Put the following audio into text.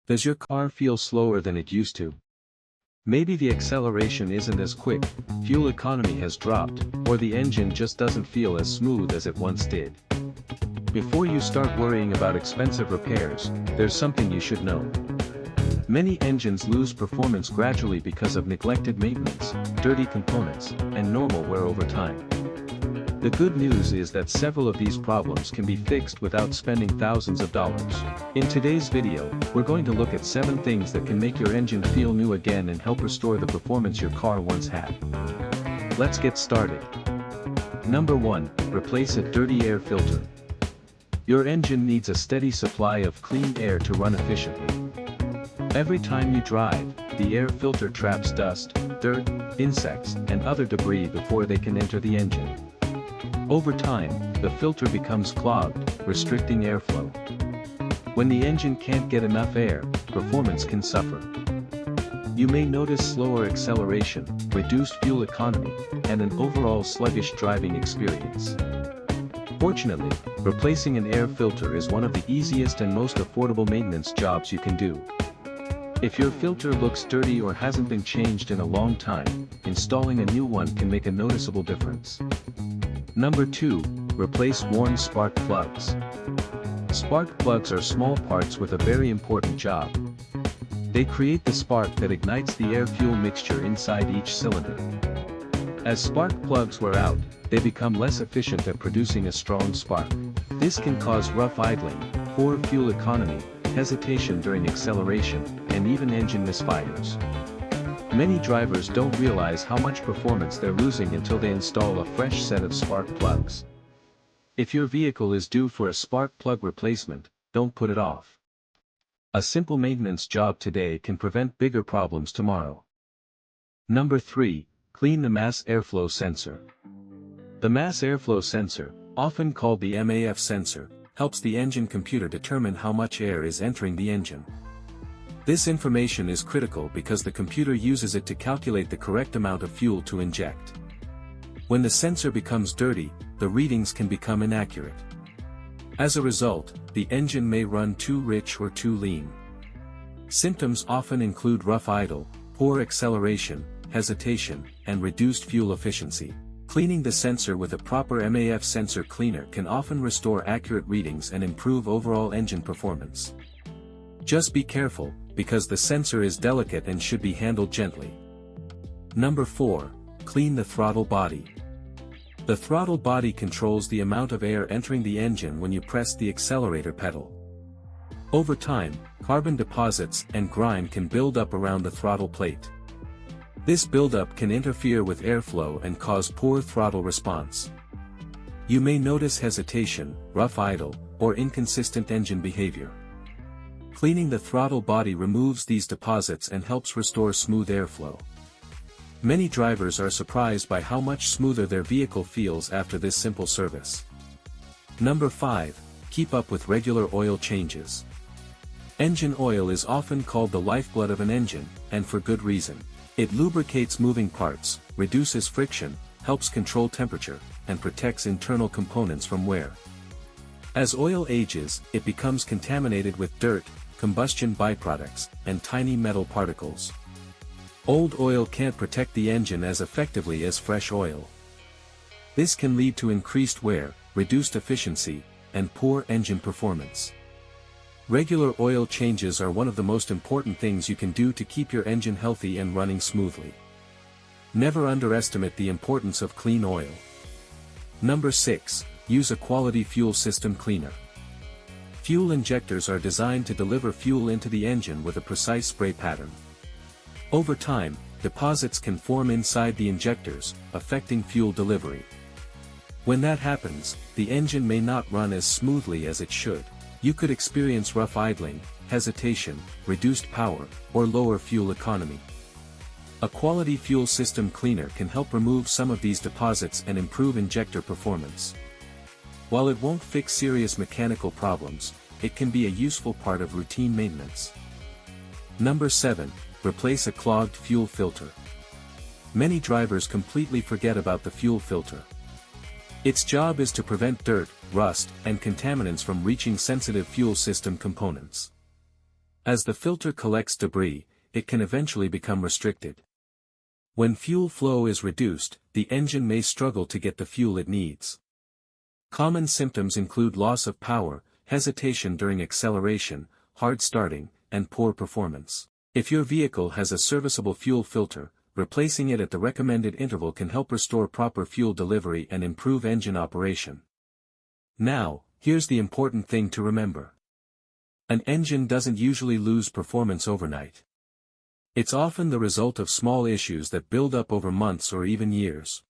Does your car feel slower than it used to? Maybe the acceleration isn't as quick, fuel economy has dropped, or the engine just doesn't feel as smooth as it once did. Before you start worrying about expensive repairs, there's something you should know. Many engines lose performance gradually because of neglected maintenance, dirty components, and normal wear over time. The good news is that several of these problems can be fixed without spending thousands of dollars. In today's video, we're going to look at 7 things that can make your engine feel new again and help restore the performance your car once had. Let's get started. Number 1, replace a dirty air filter. Your engine needs a steady supply of clean air to run efficiently. Every time you drive, the air filter traps dust, dirt, insects, and other debris before they can enter the engine. Over time, the filter becomes clogged, restricting airflow. When the engine can't get enough air, performance can suffer. You may notice slower acceleration, reduced fuel economy, and an overall sluggish driving experience. Fortunately, replacing an air filter is one of the easiest and most affordable maintenance jobs you can do. If your filter looks dirty or hasn't been changed in a long time, installing a new one can make a noticeable difference. Number 2, replace worn spark plugs. Spark plugs are small parts with a very important job. They create the spark that ignites the air-fuel mixture inside each cylinder. As spark plugs wear out, they become less efficient at producing a strong spark. This can cause rough idling, poor fuel economy, hesitation during acceleration, and even engine misfires. Many drivers don't realize how much performance they're losing until they install a fresh set of spark plugs. If your vehicle is due for a spark plug replacement, don't put it off. A simple maintenance job today can prevent bigger problems tomorrow. Number 3, clean the mass airflow sensor. The mass airflow sensor, often called the MAF sensor, helps the engine computer determine how much air is entering the engine. This information is critical because the computer uses it to calculate the correct amount of fuel to inject. When the sensor becomes dirty, the readings can become inaccurate. As a result, the engine may run too rich or too lean. Symptoms often include rough idle, poor acceleration, hesitation, and reduced fuel efficiency. Cleaning the sensor with a proper MAF sensor cleaner can often restore accurate readings and improve overall engine performance. Just be careful, because the sensor is delicate and should be handled gently. Number 4, clean the throttle body. The throttle body controls the amount of air entering the engine when you press the accelerator pedal. Over time, carbon deposits and grime can build up around the throttle plate. This buildup can interfere with airflow and cause poor throttle response. You may notice hesitation, rough idle, or inconsistent engine behavior. Cleaning the throttle body removes these deposits and helps restore smooth airflow. Many drivers are surprised by how much smoother their vehicle feels after this simple service. Number 5, keep up with regular oil changes. Engine oil is often called the lifeblood of an engine, and for good reason. It lubricates moving parts, reduces friction, helps control temperature, and protects internal components from wear. As oil ages, it becomes contaminated with dirt, combustion byproducts, and tiny metal particles. Old oil can't protect the engine as effectively as fresh oil. This can lead to increased wear, reduced efficiency, and poor engine performance. Regular oil changes are one of the most important things you can do to keep your engine healthy and running smoothly. Never underestimate the importance of clean oil. Number 6, use a quality fuel system cleaner. Fuel injectors are designed to deliver fuel into the engine with a precise spray pattern. Over time, deposits can form inside the injectors, affecting fuel delivery. When that happens, the engine may not run as smoothly as it should. You could experience rough idling, hesitation, reduced power, or lower fuel economy. A quality fuel system cleaner can help remove some of these deposits and improve injector performance. While it won't fix serious mechanical problems, it can be a useful part of routine maintenance. Number 7, replace a clogged fuel filter. Many drivers completely forget about the fuel filter. Its job is to prevent dirt, rust, and contaminants from reaching sensitive fuel system components. As the filter collects debris, it can eventually become restricted. When fuel flow is reduced, the engine may struggle to get the fuel it needs. Common symptoms include loss of power, hesitation during acceleration, hard starting, and poor performance. If your vehicle has a serviceable fuel filter, replacing it at the recommended interval can help restore proper fuel delivery and improve engine operation. Now, here's the important thing to remember. An engine doesn't usually lose performance overnight. It's often the result of small issues that build up over months or even years.